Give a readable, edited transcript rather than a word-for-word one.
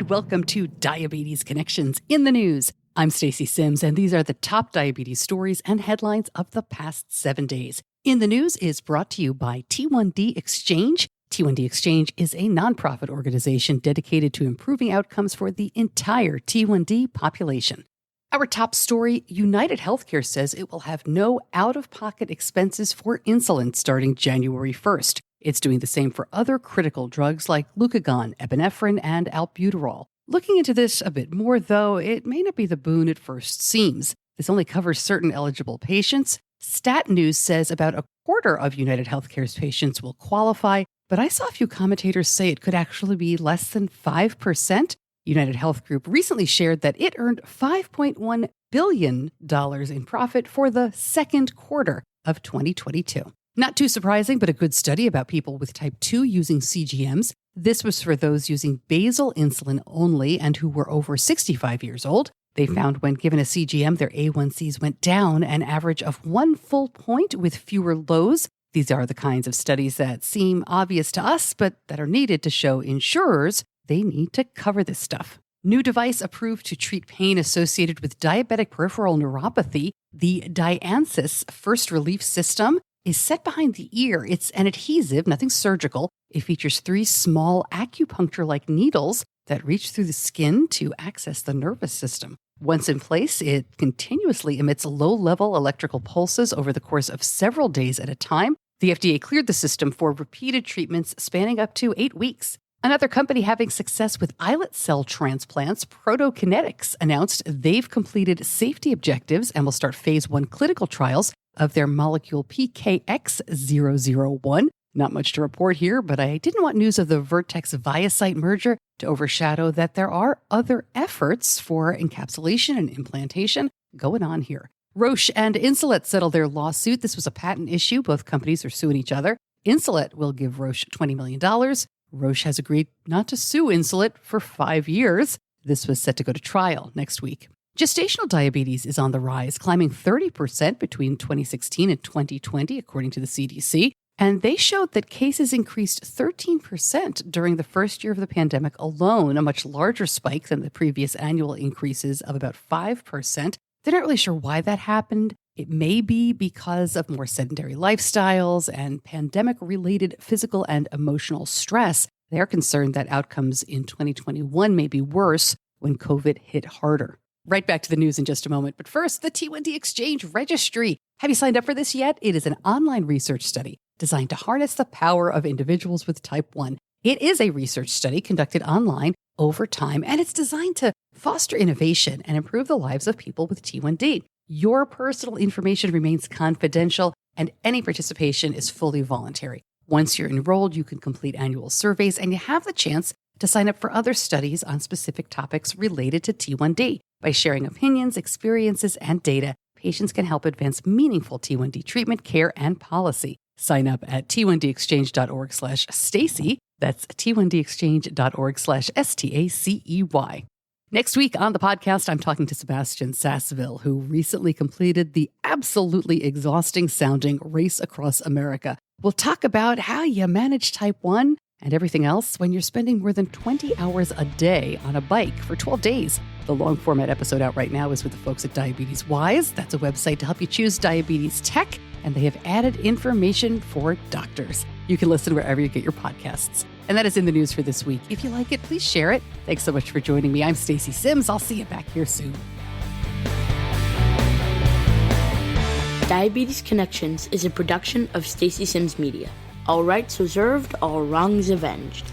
and welcome to Diabetes Connections in the News. I'm Stacey Sims, and these are the top diabetes stories and headlines of the past 7 days. In the News is brought to you by T1D Exchange. T1D Exchange is a nonprofit organization dedicated to improving outcomes for the entire T1D population. Our top story, United Healthcare says it will have no out-of-pocket expenses for insulin starting January 1st. It's doing the same for other critical drugs like glucagon, epinephrine, and albuterol. Looking into this a bit more, though, it may not be the boon it first seems. This only covers certain eligible patients. Stat News says about a quarter of United Healthcare's patients will qualify, but I saw a few commentators say it could actually be less than 5%. United Health Group recently shared that it earned $5.1 billion in profit for the second quarter of 2022. Not too surprising, but a good study about people with type 2 using CGMs. This was for those using basal insulin only and who were over 65 years old. They found when given a CGM, their A1Cs went down an average of 1 full point with fewer lows. These are the kinds of studies that seem obvious to us, but that are needed to show insurers they need to cover this stuff. New device approved to treat pain associated with diabetic peripheral neuropathy. The Diansys First Relief System is set behind the ear. It's an adhesive, nothing surgical. It features 3 small acupuncture-like needles that reach through the skin to access the nervous system. Once in place, it continuously emits low-level electrical pulses over the course of several days at a time. The FDA cleared the system for repeated treatments spanning up to 8 weeks. Another company having success with islet cell transplants, Protokinetics, announced they've completed safety objectives and will start phase 1 clinical trials of their molecule PKX001. Not much to report here, but I didn't want news of the Vertex-ViaCyte merger to overshadow that there are other efforts for encapsulation and implantation going on here. Roche and Insulet settled their lawsuit. This was a patent issue. Both companies are suing each other. Insulet will give Roche $20 million. Roche has agreed not to sue Insulet for 5 years. This was set to go to trial next week. Gestational diabetes is on the rise, climbing 30% between 2016 and 2020, according to the CDC. And they showed that cases increased 13% during the first year of the pandemic alone, a much larger spike than the previous annual increases of about 5%. They're not really sure why that happened. It may be because of more sedentary lifestyles and pandemic-related physical and emotional stress. They're concerned that outcomes in 2021 may be worse when COVID hit harder. Right back to the news in just a moment. But first, the T1D Exchange Registry. Have you signed up for this yet? It is an online research study designed to harness the power of individuals with type 1. It is a research study conducted online over time, and it's designed to foster innovation and improve the lives of people with T1D. Your personal information remains confidential, and any participation is fully voluntary. Once you're enrolled, you can complete annual surveys, and you have the chance to sign up for other studies on specific topics related to T1D. By sharing opinions, experiences, and data, patients can help advance meaningful T1D treatment, care, and policy. Sign up at t1dexchange.org/Stacey. That's t1dexchange.org/STACEY. Next week on the podcast, I'm talking to Sebastian Sasseville, who recently completed the absolutely exhausting sounding Race Across America. We'll talk about how you manage type 1 and everything else when you're spending more than 20 hours a day on a bike for 12 days. The long format episode out right now is with the folks at Diabetes Wise. That's a website to help you choose diabetes tech, and they have added information for doctors. You can listen wherever you get your podcasts. And that is in the news for this week. If you like it, please share it. Thanks so much for joining me. I'm Stacey Sims. I'll see you back here soon. Diabetes Connections is a production of Stacey Sims Media. All rights reserved, all wrongs avenged.